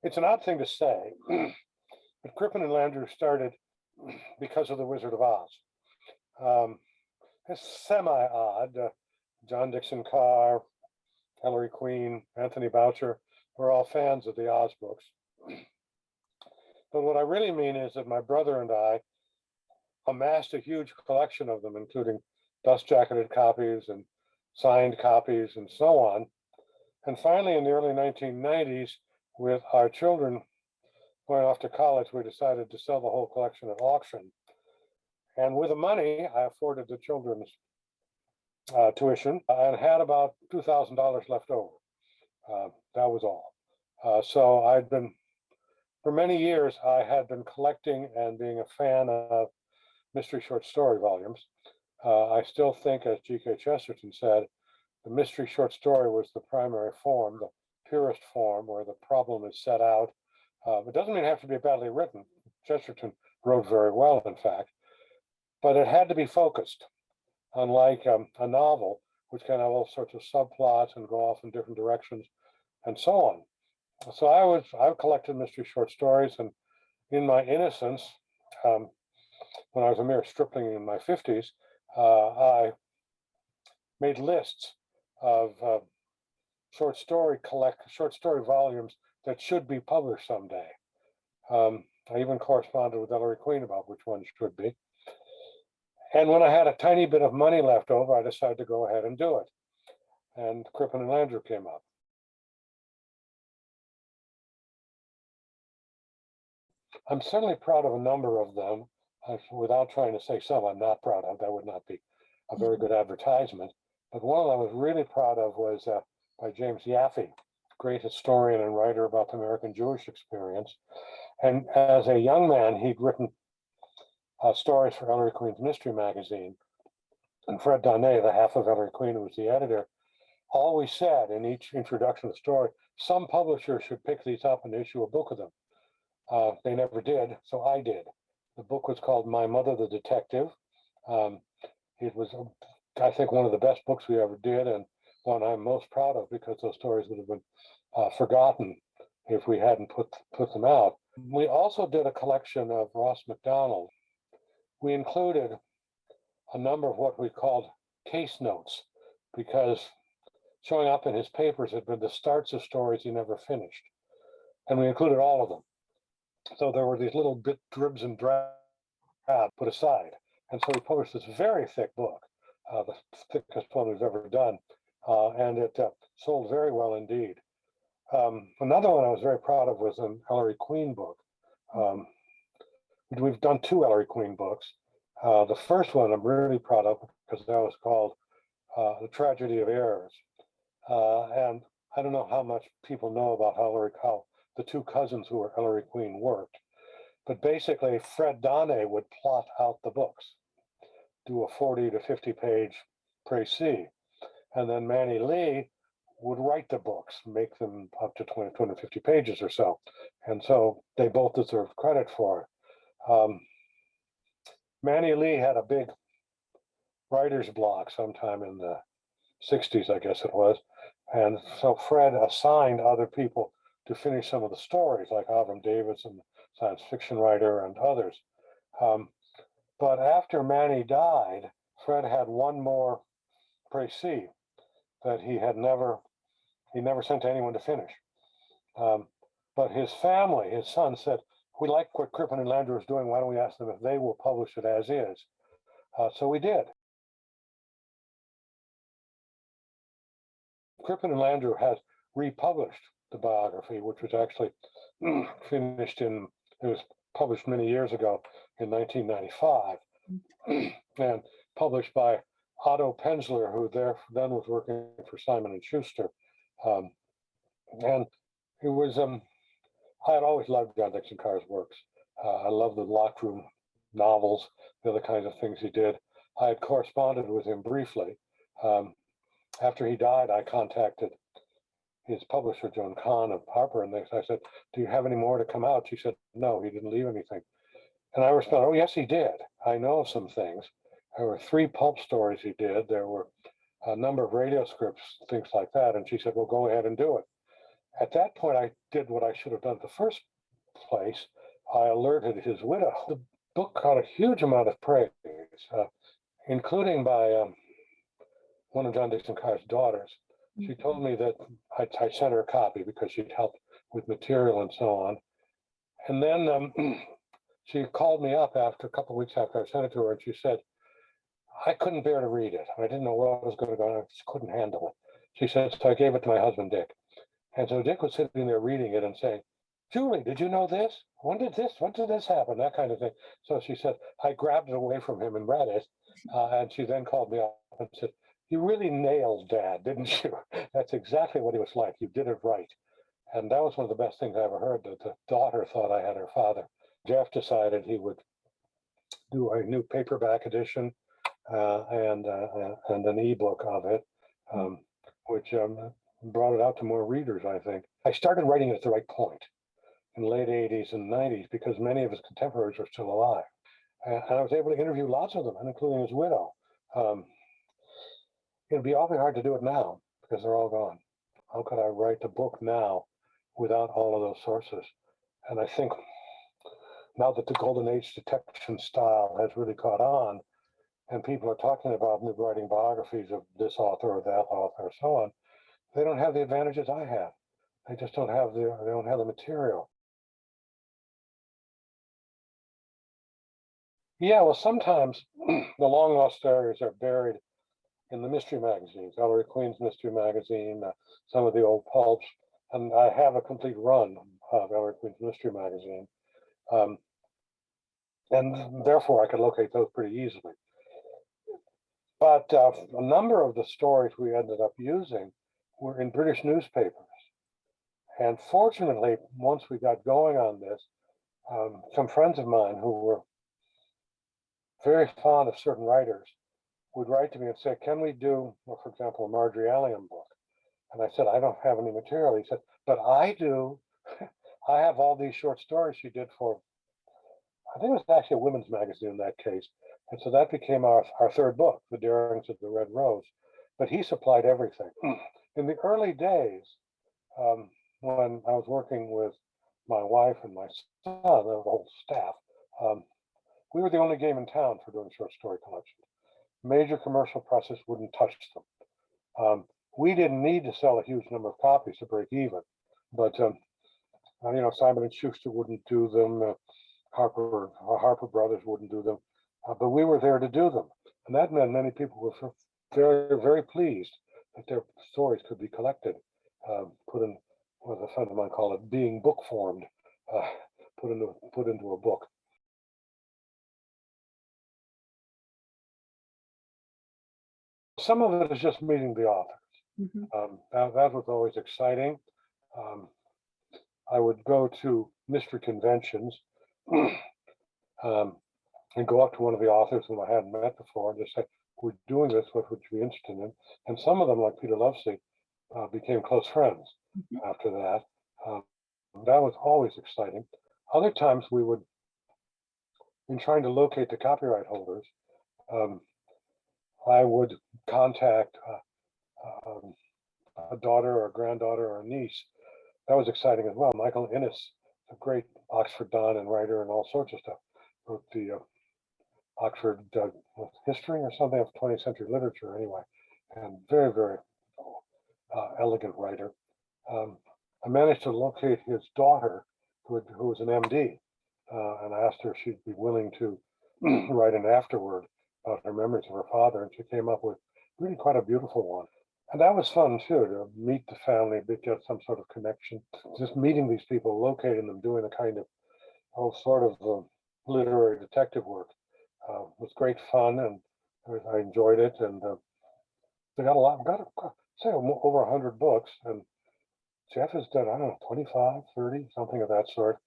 It's an odd thing to say, but Crippen and Landru started because of The Wizard of Oz. It's semi-odd. John Dickson Carr, Ellery Queen, Anthony Boucher were all fans of the Oz books. But what I really mean is that my brother and I amassed a huge collection of them, including dust-jacketed copies and signed copies and so on. And finally, in the early 1990s, with our children going off to college, we decided to sell the whole collection at auction. And with the money, I afforded the children's tuition and had about $2,000 left over. That was all. So I'd been, for many years, I had been collecting and being a fan of mystery short story volumes. I still think, as G.K. Chesterton said, the mystery short story was the primary form, the purest form, where the problem is set out. It doesn't mean it has to be badly written. Chesterton wrote very well, in fact, but it had to be focused, unlike a novel, which can have all sorts of subplots and go off in different directions and so on. So I've collected mystery short stories, and in my innocence, when I was a mere stripling in my 50s, I made lists of short story volumes that should be published someday. I even corresponded with Ellery Queen about which ones should be. And when I had a tiny bit of money left over, I decided to go ahead and do it. And Crippen and Landru came up. I'm certainly proud of a number of them. Without trying to say some I'm not proud of, that would not be a very good advertisement. But one I was really proud of was by James Yaffe, great historian and writer about the American Jewish experience. And as a young man, he'd written stories for Ellery Queen's Mystery Magazine. And Fred Donnet, the half of Ellery Queen, who was the editor, always said in each introduction of the story, some publisher should pick these up and issue a book of them. They never did, so I did. The book was called My Mother the Detective. It was, I think, one of the best books we ever did, and one I'm most proud of because those stories would have been forgotten if we hadn't put them out. We also did a collection of Ross MacDonald. We included a number of what we called case notes, because showing up in his papers had been the starts of stories he never finished. And we included all of them. So there were these little dribs and drabs put aside. And so we published this very thick book, the thickest one we've ever done. And it sold very well indeed. Another one I was very proud of was an Ellery Queen book. We've done 2 Ellery Queen books. The first one I'm really proud of because that was called The Tragedy of Errors. And I don't know how much people know about how the 2 cousins who were Ellery Queen worked. But basically, Fred Donnet would plot out the books, do a 40 to 50 page précis. And then Manny Lee would write the books, make them up to 250 pages or so. And so they both deserve credit for it. Manny Lee had a big writer's block sometime in the 60s, I guess it was. And so Fred assigned other people to finish some of the stories, like Avram Davidson, science fiction writer, and others. But after Manny died, Fred had one more précis that he never sent to anyone to finish. But his family, his son, said, we like what Crippen and Landru is doing, why don't we ask them if they will publish it as is? So we did. Crippen and Landru has republished the biography, which was actually it was published many years ago in 1995, and published by Otto Penzler, who then was working for Simon & Schuster. And it was, I had always loved John Dickson Carr's works. I love the locked room novels, the other kinds of things he did. I had corresponded with him briefly. After he died, I contacted his publisher, Joan Kahn of Harper, and I said, do you have any more to come out? She said, no, he didn't leave anything. And I responded, oh, yes, he did. I know of some things. There were 3 pulp stories he did. There were a number of radio scripts, things like that. And she said, well, go ahead and do it. At that point, I did what I should have done in the first place. I alerted his widow. The book got a huge amount of praise, including by one of John Dickson Carr's daughters. She told me that I sent her a copy because she'd helped with material and so on. And then she called me up after a couple of weeks after I sent it to her, and she said, I couldn't bear to read it. I didn't know what was going to go on. I just couldn't handle it. She said, so I gave it to my husband, Dick. And so Dick was sitting there reading it and saying, Julie, did you know this? When did this happen? That kind of thing. So she said, I grabbed it away from him and read it. And she then called me up and said, you really nailed Dad, didn't you? That's exactly what he was like. You did it right. And that was one of the best things I ever heard, that the daughter thought I had her father. Jeff decided he would do a new paperback edition and an ebook of it, which brought it out to more readers, I think. I started writing it at the right point in the late 80s and 90s because many of his contemporaries were still alive. And I was able to interview lots of them, including his widow. It'd be awfully hard to do it now because they're all gone. How could I write the book now without all of those sources? And I think now that the golden age detection style has really caught on, and people are talking about writing biographies of this author or that author or so on, they don't have the advantages I have. They just don't have the material. Yeah, well, sometimes the long lost stories are buried in the mystery magazines, Ellery Queen's mystery magazine, some of the old pulps, and I have a complete run of Ellery Queen's mystery magazine, and therefore I could locate those pretty easily. But a number of the stories we ended up using were in British newspapers. And fortunately, once we got going on this, some friends of mine who were very fond of certain writers would write to me and say, can we do, well, for example, a Marjorie Allingham book? And I said, I don't have any material. He said, but I do. I have all these short stories she did for, I think it was actually a women's magazine in that case. And so that became our third book, The Darings of the Red Rose. But he supplied everything. In the early days, when I was working with my wife and my son, the whole staff, we were the only game in town for doing short story collections. Major commercial presses wouldn't touch them. We didn't need to sell a huge number of copies to break even, but Simon and Schuster wouldn't do them. Harper Brothers wouldn't do them, but we were there to do them, and that meant many people were very, very pleased that their stories could be collected, put in what a friend of mine called it, being book formed, put into a book. Some of it is just meeting the authors. That was always exciting. I would go to mystery conventions and go up to one of the authors whom I hadn't met before and just say, we're doing this, what would you be interested in? And some of them, like Peter Lovesey, became close friends after that. That was always exciting. Other times we would, in trying to locate the copyright holders, I would contact a daughter or a granddaughter or a niece. That was exciting as well. Michael Innes, a great Oxford Don and writer and all sorts of stuff, wrote the Oxford history or something of 20th century literature anyway, and very, very elegant writer. I managed to locate his daughter, who was an MD, and I asked her if she'd be willing to write an afterword about her memories of her father, and she came up with really quite a beautiful one. And that was fun too, to meet the family, get some sort of connection. Just meeting these people, locating them, doing the kind of sort of literary detective work was great fun, and I enjoyed it. And they got a lot, say over 100 books, and Jeff has done, I don't know, 25, 30, something of that sort.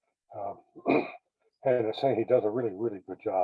And saying he does a really, really good job.